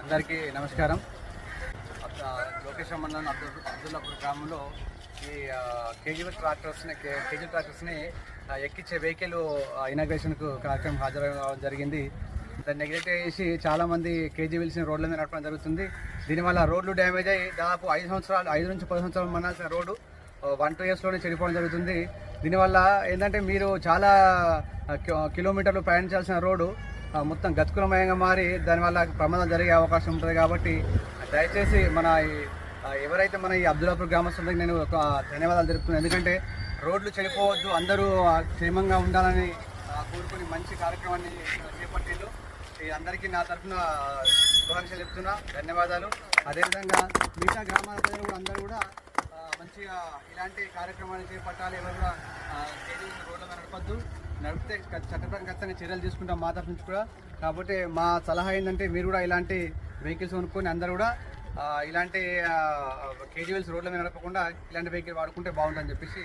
అందరికీ నమస్కారం. లోకేశ్వర మండలం అబ్దుల్లాపూర్ గ్రామంలో ఈ కేజీఎల్ ట్రాక్టర్స్ని ఎక్కించే వెహికల్ ఇనాగ్రేషన్కు కార్యక్రమం హాజరవడం జరిగింది. దాన్ని నెగ్లెక్ట్ చేసి చాలామంది కేజీవీల్స్ని రోడ్ల మీద నడపడం జరుగుతుంది. దీనివల్ల రోడ్లు డ్యామేజ్ అయ్యి దాదాపు 5 నుంచి 10 సంవత్సరాలు మనాల్సిన రోడ్డు 1-2 ఇయర్స్లోనే చెడిపోవడం జరుగుతుంది. దీనివల్ల ఏంటంటే మీరు చాలా కిలోమీటర్లు ప్రయాణించాల్సిన రోడ్డు మొత్తం గతుకులమయంగా మారి దానివల్ల ప్రమాదం జరిగే అవకాశం ఉంటుంది. కాబట్టి దయచేసి ఎవరైతే మన ఈ అబ్దుల్లాపూర్ గ్రామస్తులకి నేను ఒక ధన్యవాదాలు తెలుపుతున్నాను. ఎందుకంటే రోడ్లు చెడిపోవద్దు, అందరూ క్షేమంగా ఉండాలని కోరుకుని మంచి కార్యక్రమాన్ని చేపట్టిండు. అందరికీ నా తరఫున శుభాకాంక్షలు చెప్తున్నా, ధన్యవాదాలు. అదేవిధంగా మిగతా గ్రామాల ప్రజలు కూడా అందరూ కూడా మంచిగా ఇలాంటి కార్యక్రమాన్ని చేపట్టాలి. ఎవరు కూడా రోడ్ల మీద నడపద్దు, నడిపితే చట్టపరంగా ఖచ్చితంగా చర్యలు తీసుకుంటాం మా తరఫు నుంచి కూడా. కాబట్టి మా సలహా ఏంటంటే మీరు కూడా ఇలాంటి వెహికల్స్ కొనుక్కొని అందరూ కూడా ఇలాంటి కేజీవీల్స్ రోడ్ల మీద నడపకుండా ఇలాంటి వెహికల్ వాడుకుంటే బాగుంటుందని చెప్పేసి